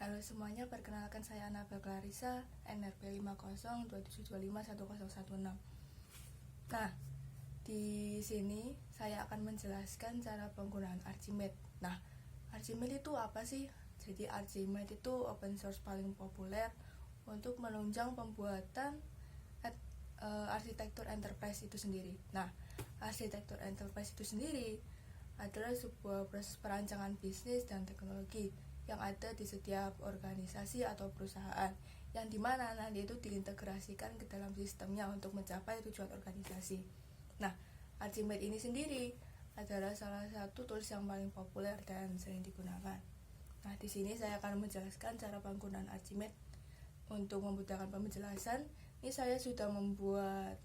Halo semuanya, perkenalkan saya Anabel Clarissa, NRP 5027251016. Nah, di sini saya akan menjelaskan cara penggunaan Archimate. Nah, Archimate itu apa sih? Jadi Archimate itu open source paling populer untuk menunjang pembuatan arsitektur enterprise itu sendiri. Nah, arsitektur enterprise itu sendiri adalah sebuah proses perancangan bisnis dan teknologi yang ada di setiap organisasi atau perusahaan, yang dimana nanti itu diintegrasikan ke dalam sistemnya untuk mencapai tujuan organisasi. Nah, Archimate ini sendiri adalah salah satu tools yang paling populer dan sering digunakan. Nah, di sini saya akan menjelaskan cara penggunaan Archimate. Untuk memudahkan penjelasan, ini saya sudah membuat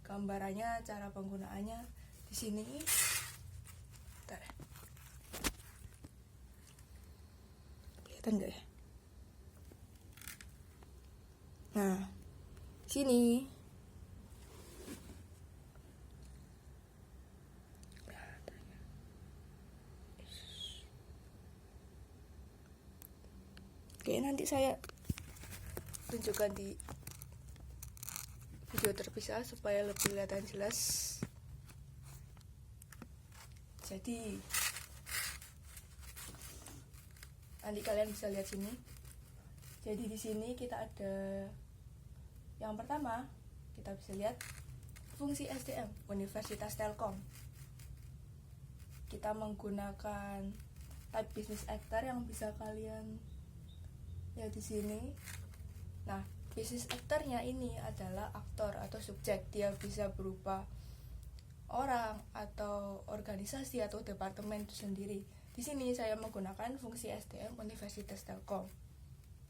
gambarannya, cara penggunaannya di sini. Kelihatan nggak ya? Nah, sini. Oke, nanti saya tunjukkan di video terpisah supaya lebih kelihatan jelas. Jadi nanti kalian bisa lihat sini. Jadi di sini kita ada yang pertama, kita bisa lihat fungsi SDM Universitas Telkom. Kita menggunakan type business actor yang bisa kalian lihat di sini. Nah, business actor-nya ini adalah aktor atau subjek. Dia bisa berupa orang atau organisasi atau departemen itu sendiri. Di sini saya menggunakan fungsi SDM Universitas Telkom.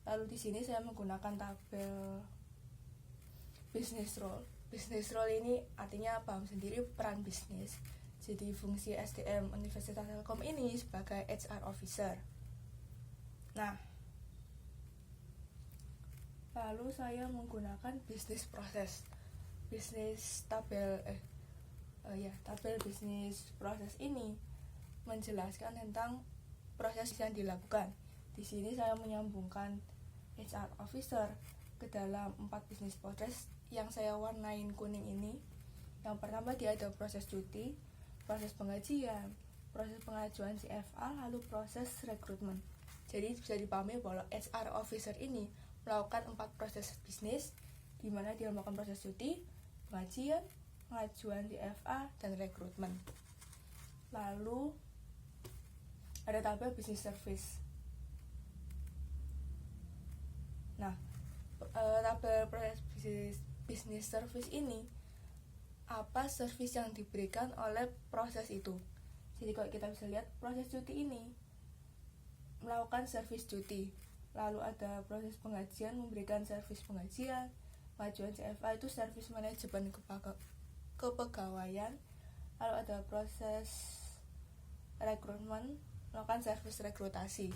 Lalu di sini saya menggunakan tabel business role. Business role ini artinya paham sendiri, peran bisnis. Jadi fungsi SDM Universitas Telkom ini sebagai HR officer. Nah, lalu saya menggunakan bisnis proses. Tabel bisnis proses ini menjelaskan tentang proses yang dilakukan. Di sini saya menyambungkan HR officer ke dalam 4 bisnis proses yang saya warnain kuning ini. Yang pertama, dia ada proses cuti, proses pengajian, proses pengajuan CFA, lalu proses rekrutmen. Jadi bisa dipahami bahwa HR officer ini melakukan 4 proses bisnis, di mana dia melakukan proses cuti, pengajian, pengajuan CFA, dan rekrutmen. Lalu ada tabel business service. Nah, tabel proses business service ini apa service yang diberikan oleh proses itu. Jadi kalau kita bisa lihat, proses cuti ini melakukan service cuti. Lalu ada proses pengajian, memberikan servis pengajian. Pengajuan CFA itu servis manajemen kepegawaian. Lalu ada proses rekrutmen, melakukan servis rekrutasi.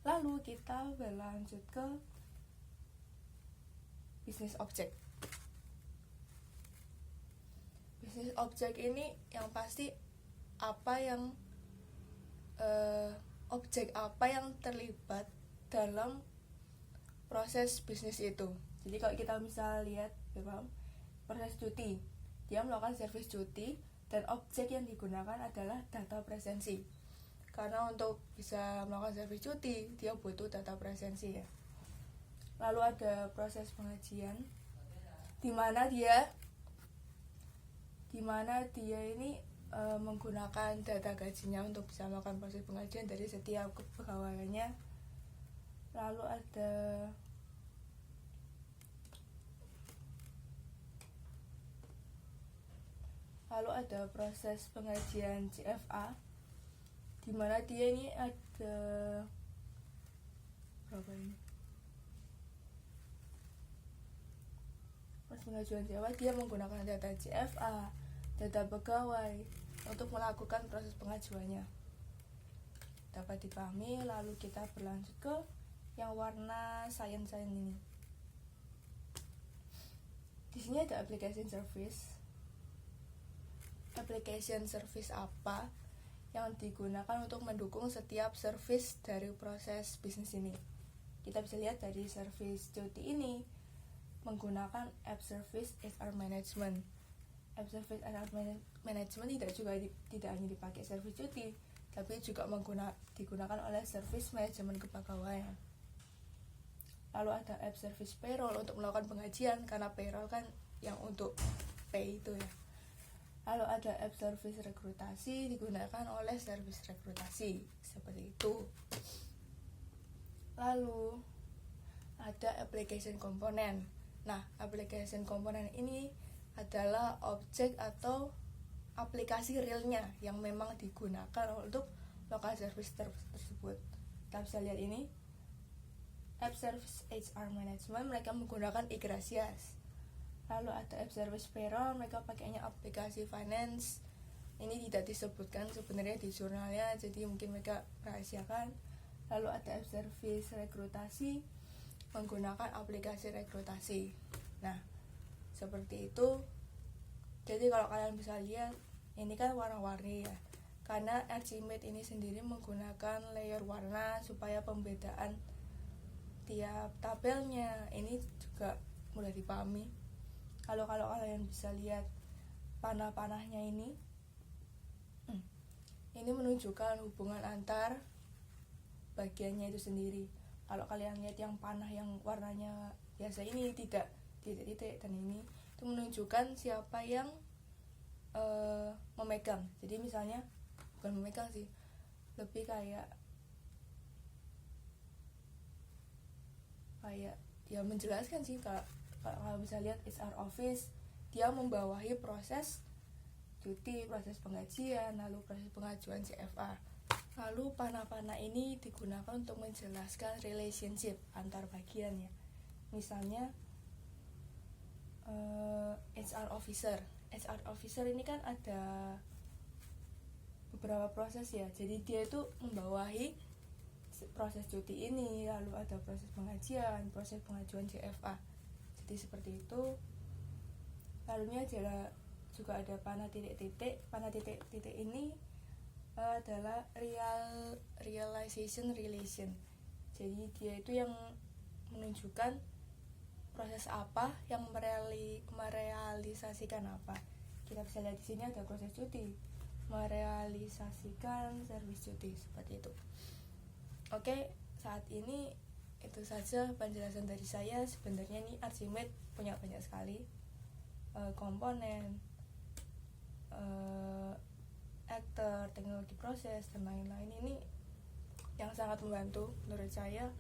Lalu kita berlanjut ke bisnis objek. Bisnis objek ini yang pasti objek apa yang terlibat dalam proses bisnis itu. Jadi kalau kita bisa lihat, proses cuti, dia melakukan servis cuti, dan objek yang digunakan adalah data presensi. Karena untuk bisa melakukan servis cuti, dia butuh data presensi ya. Lalu ada proses pengajian, di mana dia ini menggunakan data gajinya untuk bisa melakukan proses pengajian dari setiap kepegawaiannya. Lalu ada proses pengajian CFA, di mana dia ini ada berapa ini? Proses pengajuan CFA, dia menggunakan data CFA, data pegawai untuk melakukan proses pengajuannya. Dapat dipahami. Lalu kita berlanjut ke yang warna cyan ini. Di sini ada application service. Application service apa? yang digunakan untuk mendukung setiap service dari proses bisnis ini. Kita bisa lihat dari service cuti ini menggunakan app service HR management. App service HR management tidak hanya dipakai service cuti, tapi juga digunakan oleh service manajemen kepegawaian. Lalu ada app service payroll untuk melakukan penggajian, karena payroll kan yang untuk pay itu ya. Lalu ada app service rekrutasi digunakan oleh service rekrutasi, seperti itu. Lalu ada application component. Nah, application component ini adalah objek atau aplikasi realnya yang memang digunakan untuk local service tersebut. Kita bisa lihat ini, app service HR management mereka menggunakan Igracias. Lalu ada app service payroll, mereka pakainya aplikasi finance. Ini tidak disebutkan sebenarnya di jurnalnya, jadi mungkin mereka rahasiakan. Lalu ada app service rekrutasi, menggunakan aplikasi rekrutasi. Nah, seperti itu. Jadi kalau kalian bisa lihat, ini kan warna-warni ya, karena Archimate ini sendiri menggunakan layer warna supaya pembedaan tiap tabelnya ini juga mudah dipahami. Kalau kalian bisa lihat panah-panahnya ini menunjukkan hubungan antar bagiannya itu sendiri. Kalau kalian lihat yang panah yang warnanya biasa ini tidak titik-titik, dan ini itu menunjukkan siapa yang memegang. Jadi misalnya bukan memegang sih, lebih kayak dia menjelaskan sih. Kalau bisa lihat HR office, dia membawahi proses cuti, proses penggajian, lalu proses pengajuan CFA. Lalu panah-panah ini digunakan untuk menjelaskan relationship antar bagian ya. Misalnya HR officer ini kan ada beberapa proses ya. Jadi dia itu membawahi proses cuti ini, lalu ada proses pengajian, proses pengajuan CFA. Jadi seperti itu. Lalunya juga ada panah titik-titik. Panah titik-titik ini adalah realization relation. Jadi dia itu yang menunjukkan proses apa yang merealisasikan apa. Kita bisa lihat di sini ada proses cuti, merealisasikan servis cuti, seperti itu. Oke, saat ini itu saja penjelasan dari saya. Sebenarnya nih Archimate punya banyak sekali komponen, actor, teknologi proses, dan lain-lain. Ini yang sangat membantu menurut saya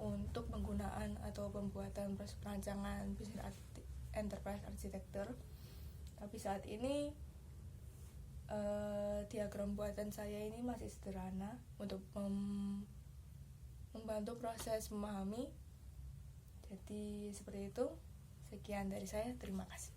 untuk penggunaan atau pembuatan perancangan business enterprise architecture. Tapi saat ini diagram buatan saya ini masih sederhana untuk membantu proses memahami. Jadi seperti itu. Sekian dari saya, terima kasih.